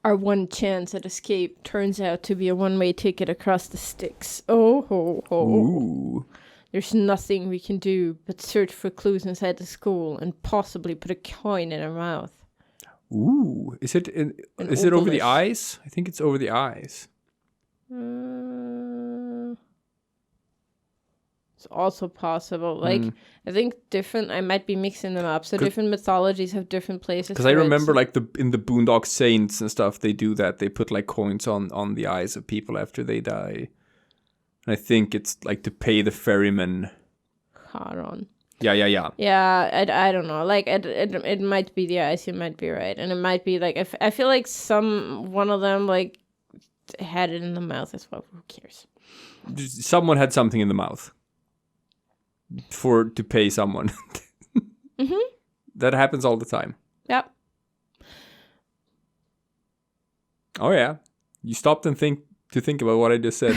Our one chance at escape turns out to be a one-way ticket across the Styx. Oh ho ho. Ooh. There's nothing we can do but search for clues inside the school and possibly put a coin in our mouth. Ooh. Is it over the eyes? I think it's over the eyes. It's also possible. Like, I think I might be mixing them up. So different mythologies have different places. Because I remember, like, in the Boondock Saints and stuff, they do that. They put, like, coins on the eyes of people after they die. And I think it's, like, to pay the ferryman. Charon. Yeah. Yeah, I don't know. Like, it might be the eyes. You might be right. And it might be, like, I feel like one of them, like, had it in the mouth as well. Who cares? Someone had something in the mouth to pay someone. That happens all the time. Yep. Oh yeah, you stopped and think about what I just said.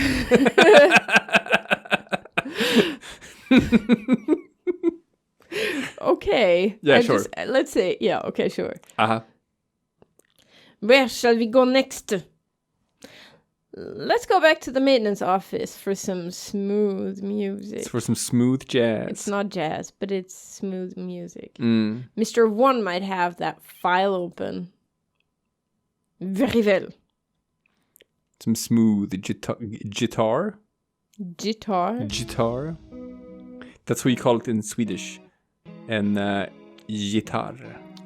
Okay. Yeah, sure. Let's say, yeah. Okay, sure. Uh-huh. Where shall we go next? Let's go back to the maintenance office for some smooth music. It's for some smooth jazz. It's not jazz, but it's smooth music. Mr. One might have that file open. Very well. Some smooth guitar. Guitar? That's what you call it in Swedish. And guitar.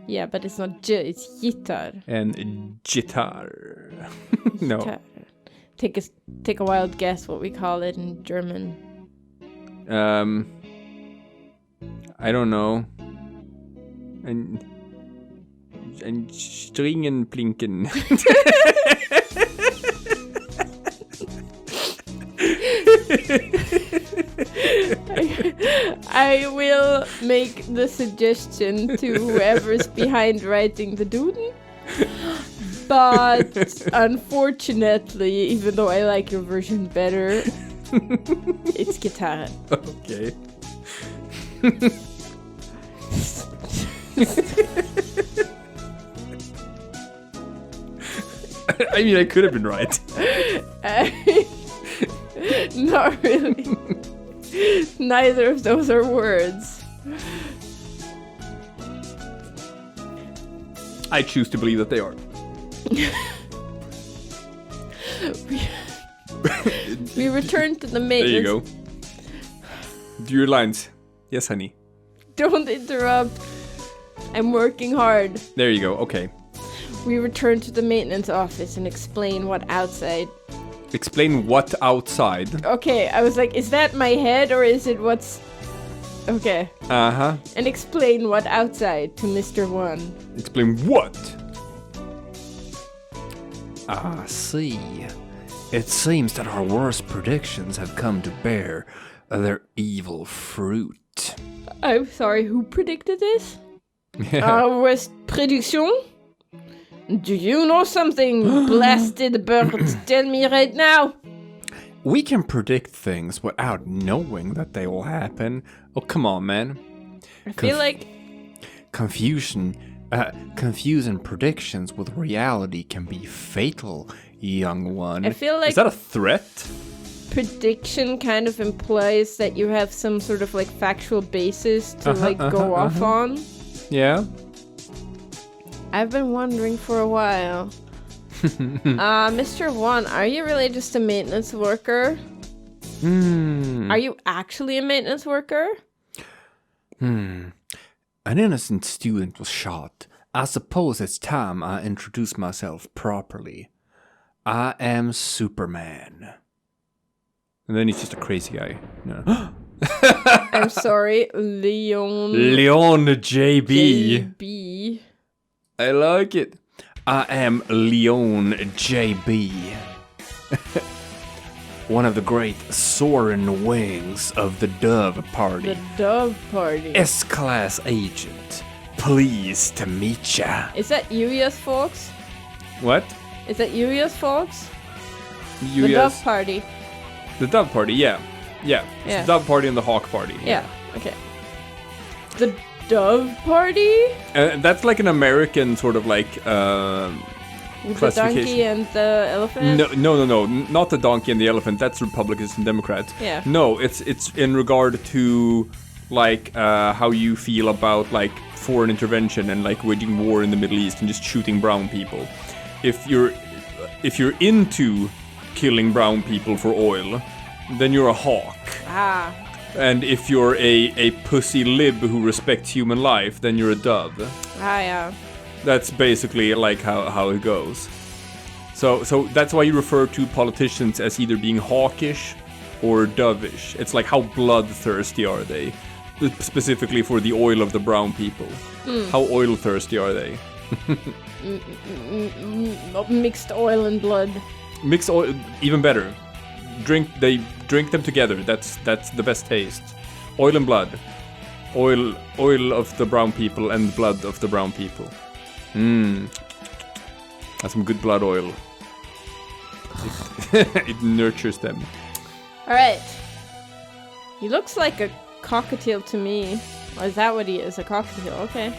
Yeah, but it's not it's guitar. And guitar. No. Guitar. Take a wild guess what we call it in German. I don't know. And Stringen blinken. I will make the suggestion to whoever's behind writing the Duden. But unfortunately, even though I like your version better, it's guitar. Okay. I mean, I could have been right. Not really. Neither of those are words. I choose to believe that they are. We return to the maintenance. There you go. Do your lines. Yes, honey. Don't interrupt. I'm working hard. There you go. Okay. We return to the maintenance office and explain what outside. Explain what outside. Okay, I was like, is that my head or is it what's... Okay. Uh-huh. And explain what outside to Mr. One. Explain what? Ah, see. It seems that our worst predictions have come to bear their evil fruit. I'm sorry, who predicted this? Our worst prediction? Do you know something, blasted bird? Tell me right now. We can predict things without knowing that they will happen. Oh, come on, man. I feel like... Confusing predictions with reality can be fatal, young one. I feel like... Is that a threat? Prediction kind of implies that you have some sort of like factual basis to go off on. Yeah. I've been wondering for a while. Mr. One, are you really just a maintenance worker? Are you actually a maintenance worker? An innocent student was shot. I suppose it's time I introduce myself properly. I am Superman. And then he's just a crazy guy. No. I'm sorry, Leon JB. JB. I like it. I am Leon JB. One of the great soaring wings of the Dove Party. The Dove Party. S-Class agent. Pleased to meet ya. Is that you, yes, folks? What? Is that you, yes, folks? The Dove Party. The Dove Party, yeah. Yeah. It's the Dove Party and the Hawk Party. Yeah, okay. The Dove Party? That's like an American sort of like With the donkey and the elephant? No. Not the donkey and the elephant. That's Republicans and Democrats. Yeah. No, it's in regard to like how you feel about like foreign intervention and like waging war in the Middle East and just shooting brown people. If you're into killing brown people for oil, then you're a hawk. Ah. And if you're a pussy lib who respects human life, then you're a dove. Ah, yeah. That's basically like how it goes. So that's why you refer to politicians as either being hawkish or dovish. It's like how bloodthirsty are they? Specifically for the oil of the brown people. How oil thirsty are they? Mixed oil and blood. Mixed oil, even better. They drink them together. That's the best taste. Oil and blood. Oil of the brown people and blood of the brown people. That's some good blood oil. It nurtures them. Alright. He looks like a cockatiel to me. Or is that what he is? A cockatiel, okay.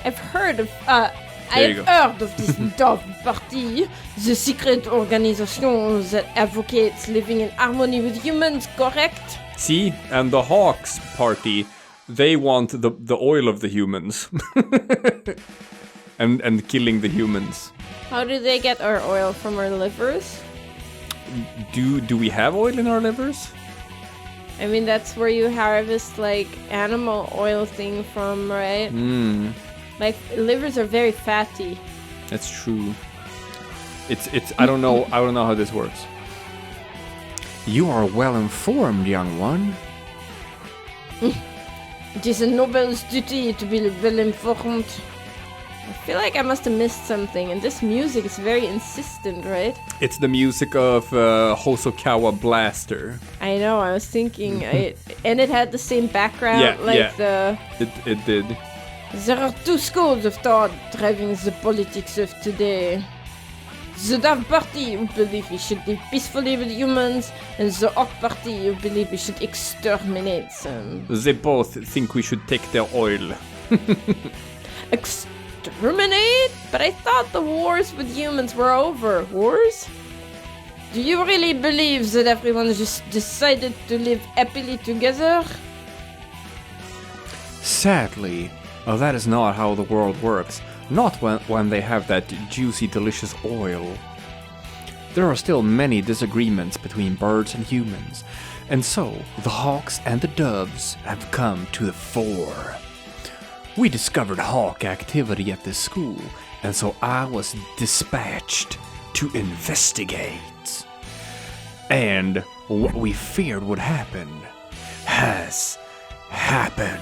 I've heard of this dove party, the secret organization that advocates living in harmony with humans, correct? See, and the Hawks party, they want the oil of the humans. and killing the humans. How do they get our oil? From our livers? Do we have oil in our livers? I mean, that's where you harvest like animal oil thing from, right? Like livers are very fatty. That's true. It's I don't know how this works. You are well informed, young one. It is a noble's duty to be well informed. I feel like I must have missed something, and this music is very insistent, right? It's the music of Hosokawa Blaster. I know, I was thinking, and it had the same background, It did. There are two schools of thought driving the politics of today. The Dove Party, who believe we should live peacefully with humans, and the Hawk Party, who believe we should exterminate them. They both think we should take their oil. Exterminate? But I thought the wars with humans were over. Wars? Do you really believe that everyone just decided to live happily together? Sadly, that is not how the world works. Not when they have that juicy, delicious oil. There are still many disagreements between birds and humans, and so the hawks and the doves have come to the fore. We discovered hawk activity at this school, and so I was dispatched to investigate. And what we feared would happen has happened.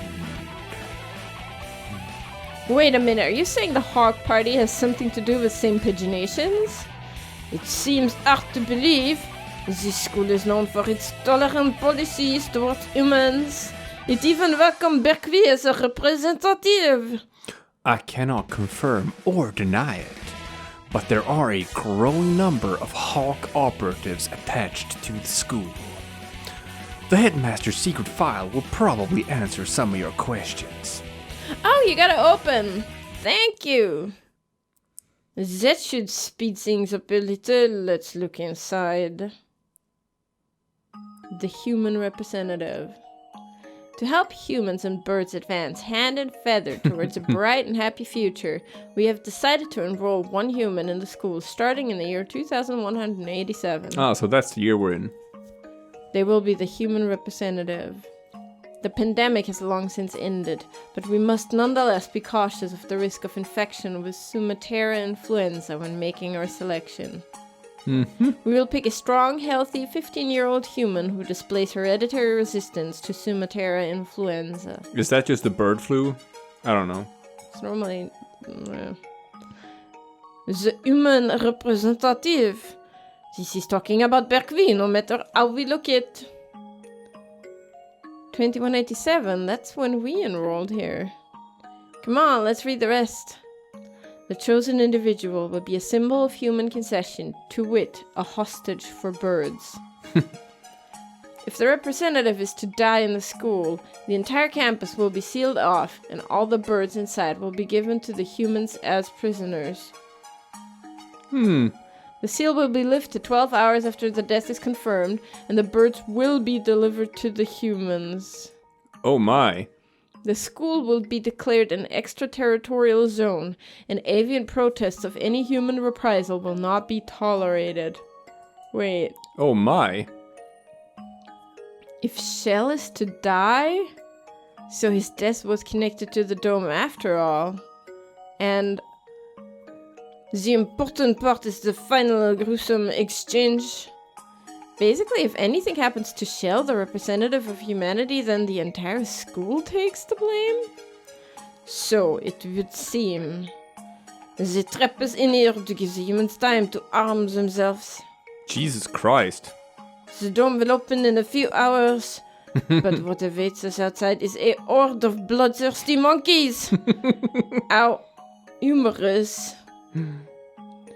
Wait a minute, are you saying the Hawk Party has something to do with same paginations? It seems hard to believe. This school is known for its tolerant policies towards humans. It even welcomed Berkeley as a representative. I cannot confirm or deny it, but there are a growing number of Hawk operatives attached to the school. The headmaster's secret file will probably answer some of your questions. Oh, you gotta open. Thank you. That should speed things up a little. Let's look inside. The human representative. To help humans and birds advance hand and feather towards a bright and happy future, we have decided to enroll one human in the school starting in the year 2187. Ah, so that's the year we're in. They will be the human representative. The pandemic has long since ended, but we must nonetheless be cautious of the risk of infection with Sumatera influenza when making our selection. We will pick a strong, healthy 15-year-old human who displays hereditary resistance to Sumatera influenza. Is that just the bird flu? I don't know. It's normally... The human representative. This is talking about Berkeley, no matter how we look at. 2187, that's when we enrolled here. Come on, let's read the rest. The chosen individual will be a symbol of human concession, to wit, a hostage for birds. If the representative is to die in the school, the entire campus will be sealed off, and all the birds inside will be given to the humans as prisoners. The seal will be lifted 12 hours after the death is confirmed, and the birds will be delivered to the humans. Oh my. The school will be declared an extraterritorial zone, and avian protests of any human reprisal will not be tolerated. Wait. Oh my. If Shell is to die? So his death was connected to the dome after all. And the important part is the final gruesome exchange. Basically, if anything happens to Shell, the representative of humanity, then the entire school takes the blame? So it would seem. The trap is in here to give the humans time to arm themselves. Jesus Christ. The dome will open in a few hours, but what awaits us outside is a horde of bloodthirsty monkeys. How humorous.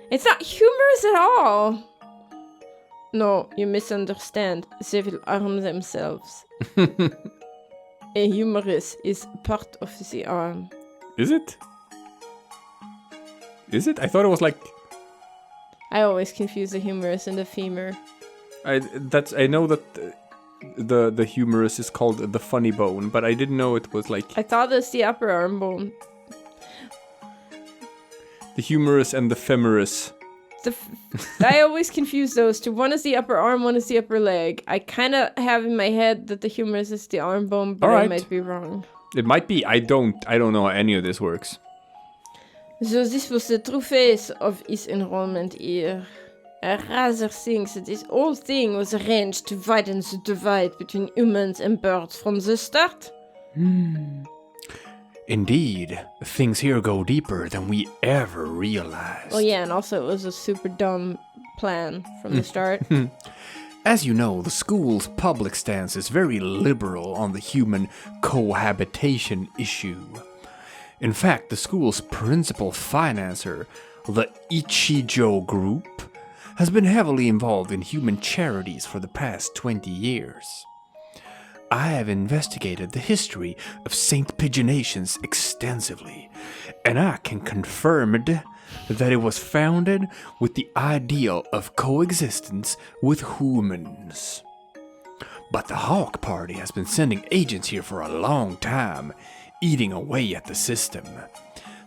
It's not humorous at all. No, you misunderstand. They will arm themselves. A humerus is part of the arm. Is it? Is it? I thought it was like... I always confuse the humerus and the femur. I know that the humerus is called the funny bone, but I didn't know it was like... I thought it's the upper arm bone. The humerus and the femoris. I always confuse those two. One is the upper arm, one is the upper leg. I kind of have in my head that the humerus is the arm bone, but I might be wrong. It might be. I don't know how any of this works. So this was the true face of his enrollment here. I rather think that this whole thing was arranged to widen the divide between humans and birds from the start. Indeed, things here go deeper than we ever realized. Oh yeah, and also it was a super dumb plan from the start. As you know, the school's public stance is very liberal on the human cohabitation issue. In fact, the school's principal financer, the Ichijo Group, has been heavily involved in human charities for the past 20 years. I have investigated the history of St. Pigeonations extensively, and I can confirm that it was founded with the ideal of coexistence with humans. But the Hawk Party has been sending agents here for a long time, eating away at the system.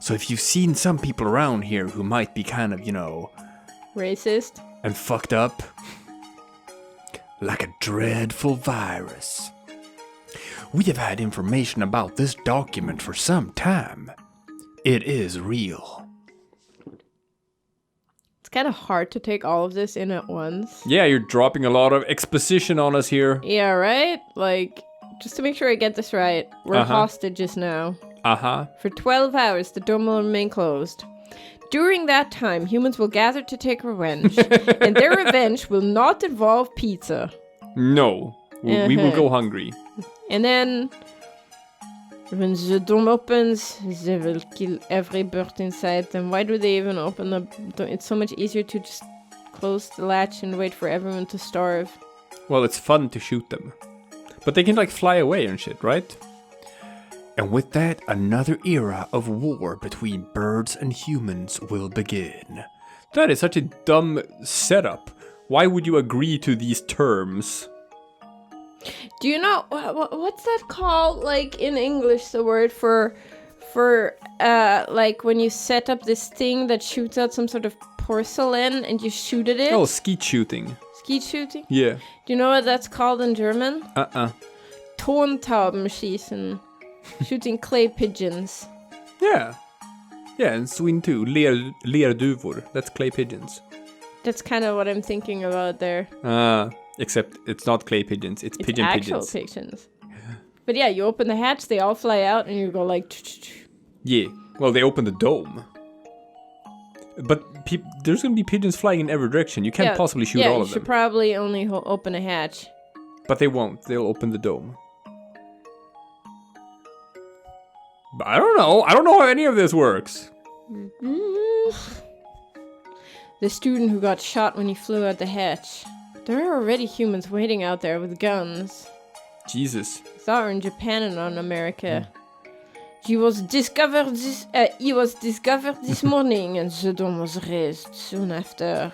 So if you've seen some people around here who might be kind of, Racist? And fucked up, like a dreadful virus. We have had information about this document for some time. It is real. It's kind of hard to take all of this in at once. Yeah, you're dropping a lot of exposition on us here. Yeah, right? Like, just to make sure I get this right, we're hostages now. For 12 hours, the dome will remain closed. During that time, humans will gather to take revenge, and their revenge will not involve pizza. No, we will go hungry. And then, when the dome opens, they will kill every bird inside. Then why do they even open the dome? It's so much easier to just close the latch and wait for everyone to starve. Well, it's fun to shoot them. But they can, fly away and shit, right? And with that, another era of war between birds and humans will begin. That is such a dumb setup. Why would you agree to these terms? Do you know what's that called? Like in English, the word for like when you set up this thing that shoots out some sort of porcelain and you shoot at it. Oh, skeet shooting. Skeet shooting? Yeah. Do you know what that's called in German? Tontaubenschießen. Shooting clay pigeons. Yeah. Yeah, and Sweden too. Lerduvor. That's clay pigeons. That's kind of what I'm thinking about there. Except it's not clay pigeons. It's pigeon actual pigeons. pigeons. But yeah, you open the hatch, they all fly out, and you go like... Yeah. Well, they open the dome. But there's going to be pigeons flying in every direction. You can't possibly shoot all of them. Yeah, you should probably only open a hatch. But they won't. They'll open the dome. But I don't know. I don't know how any of this works. The student who got shot when he flew out the hatch. There are already humans waiting out there with guns. Jesus. Saw her in Japan and on America. He was discovered this morning, and the dome was raised soon after.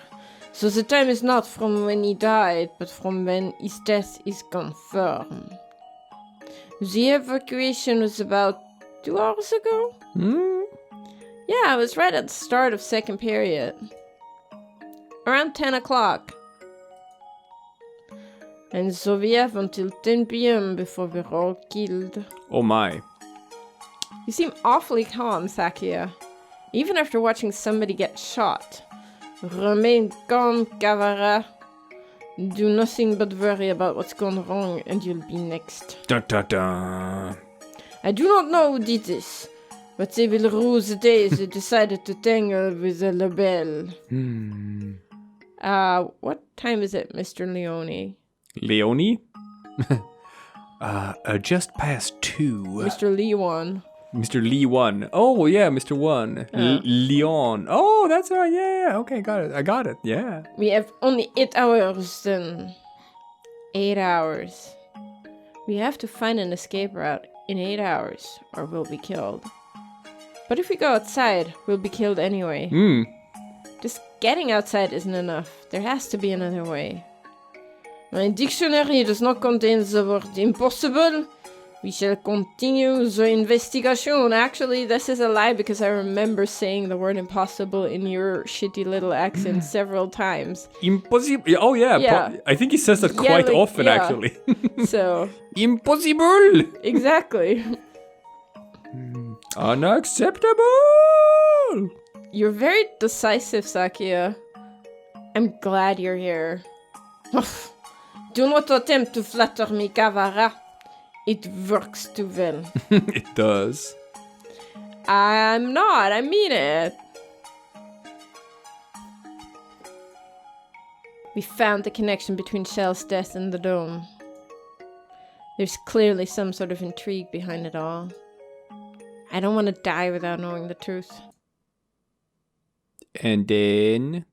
So the time is not from when he died, but from when his death is confirmed. The evacuation was about 2 hours ago? Yeah, I was right at the start of second period. Around 10 o'clock. And so we have until 10 p.m. before we're all killed. Oh my. You seem awfully calm, Sakia. Even after watching somebody get shot. Remain calm, Kavara. Do nothing but worry about what's gone wrong and you'll be next. Dun, dun, dun. I do not know who did this, but they will rue the day they decided to tangle with the label. What time is it, Mr. Leone? Leone? Just past 2. Mr. Leon. Mr. Lee 1. Oh, yeah, Mr. 1. Leon. Oh, that's right. Yeah. Okay, got it. I got it. Yeah. We have only 8 hours then. 8 hours. We have to find an escape route in 8 hours, or we'll be killed. But if we go outside, we'll be killed anyway. Just getting outside isn't enough. There has to be another way. My dictionary does not contain the word impossible. We shall continue the investigation. Actually, this is a lie because I remember saying the word impossible in your shitty little accent several times. Impossible. Oh, yeah. Yeah. I think he says that quite often, actually. So. Impossible! Exactly. Unacceptable! You're very decisive, Sakia. I'm glad you're here. Do not attempt to flatter me, Kavara. It works too well. It does. I'm not. I mean it. We found the connection between Shell's death and the dome. There's clearly some sort of intrigue behind it all. I don't want to die without knowing the truth. And then...